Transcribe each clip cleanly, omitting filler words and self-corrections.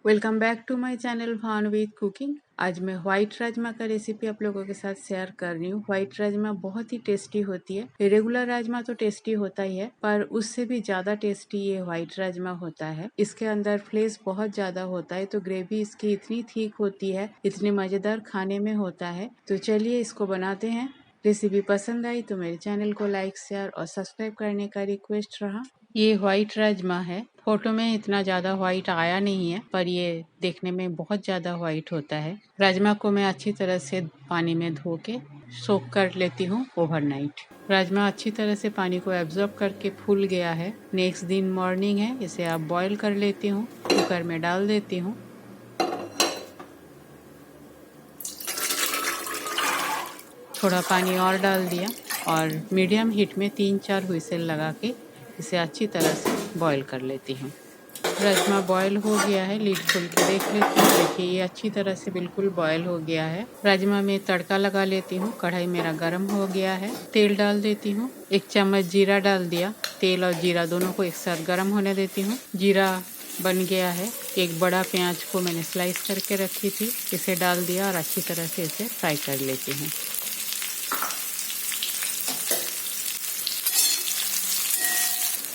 Welcome back to my channel Bhanuvit cooking. आज मैं white rajma का रेसिपी आप लोगों के साथ शेयर कर रही हूँ। व्हाइट राजमा बहुत ही टेस्टी होती है। रेगुलर राजमा तो टेस्टी होता ही है, पर उससे भी ज्यादा टेस्टी ये व्हाइट राजमा होता है। इसके अंदर फ्लेश बहुत ज्यादा होता है, तो ग्रेवी इसकी इतनी ठीक होती है, इतनी मजेदार खाने में होता है। तो चलिए इसको बनाते हैं। रेसिपी पसंद आई तो मेरे चैनल को लाइक, शेयर और सब्सक्राइब करने का रिक्वेस्ट रहा। ये व्हाइट राजमा है। फोटो में इतना ज़्यादा व्हाइट आया नहीं है, पर ये देखने में बहुत ज़्यादा व्हाइट होता है। राजमा को मैं अच्छी तरह से पानी में धो के सोक कर लेती हूँ ओवरनाइट। राजमा अच्छी तरह से पानी को एब्जॉर्ब करके फूल गया है। नेक्स्ट दिन मॉर्निंग है, इसे आप बॉईल कर लेती हूँ। कुकर में डाल देती हूँ। थोड़ा पानी और डाल दिया और मीडियम हीट में 3-4 व्हिसल लगा के इसे अच्छी तरह से बॉईल कर लेती हूँ। राजमा बॉयल हो गया है, लीड खोल के देख लेती हूँ। देखिए ये अच्छी तरह से बिल्कुल बॉयल हो गया है। राजमा में तड़का लगा लेती हूँ। कढ़ाई मेरा गर्म हो गया है, तेल डाल देती हूँ। 1 चम्मच जीरा डाल दिया। तेल और जीरा दोनों को एक साथ गर्म होने देती हूँ। जीरा बन गया है। एक बड़ा प्याज को मैंने स्लाइस करके रखी थी, इसे डाल दिया और अच्छी तरह से इसे फ्राई कर लेती हूँ।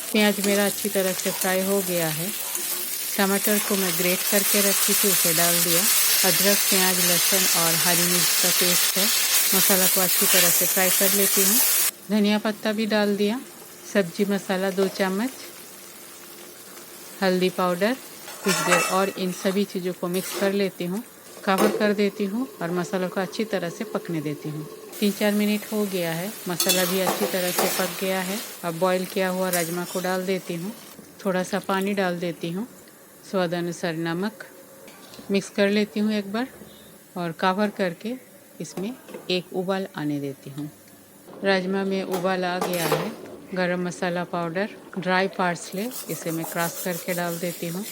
प्याज मेरा अच्छी तरह से फ्राई हो गया है। टमाटर को मैं ग्रेट करके रखी थी, उसे डाल दिया। अदरक, प्याज, लहसुन और हरी मिर्च का पेस्ट है। मसाला को अच्छी तरह से फ्राई कर लेती हूँ। धनिया पत्ता भी डाल दिया। सब्जी मसाला 2 चम्मच, हल्दी पाउडर कुछ देर और इन सभी चीज़ों को मिक्स कर लेती हूँ। कवर कर देती हूँ और मसाला को अच्छी तरह से पकने देती हूँ। 3-4 मिनट हो गया है। मसाला भी अच्छी तरह से पक गया है। अब बॉईल किया हुआ राजमा को डाल देती हूँ। थोड़ा सा पानी डाल देती हूँ। स्वाद अनुसार नमक। मिक्स कर लेती हूँ एक बार और कवर करके इसमें एक उबाल आने देती हूँ। राजमा में उबाल आ गया है। गरम मसाला पाउडर, ड्राई पार्सले, इसे मैं क्रश करके डाल देती हूँ।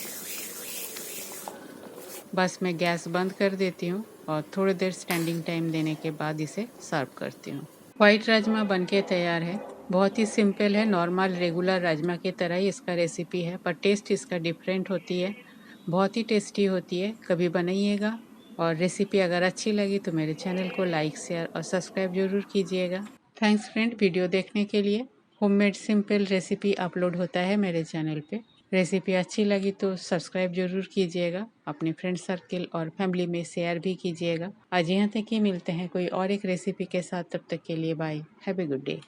बस मैं गैस बंद कर देती हूँ और थोड़ी देर स्टैंडिंग टाइम देने के बाद इसे सर्व करती हूँ। व्हाइट राजमा बनके तैयार है। बहुत ही सिंपल है, नॉर्मल रेगुलर राजमा की तरह ही इसका रेसिपी है, पर टेस्ट इसका डिफरेंट होती है। बहुत ही टेस्टी होती है, कभी बनाइएगा। और रेसिपी अगर अच्छी लगी तो मेरे चैनल को लाइक, शेयर और सब्सक्राइब जरूर कीजिएगा। थैंक्स फ्रेंड वीडियो देखने के लिए। होममेड सिंपल रेसिपी अपलोड होता है मेरे चैनल पे। रेसिपी अच्छी लगी तो सब्सक्राइब जरूर कीजिएगा। अपने फ्रेंड सर्किल और फैमिली में शेयर भी कीजिएगा। आज यहाँ तक ही, मिलते हैं कोई और एक रेसिपी के साथ। तब तक के लिए bye. Have a good day.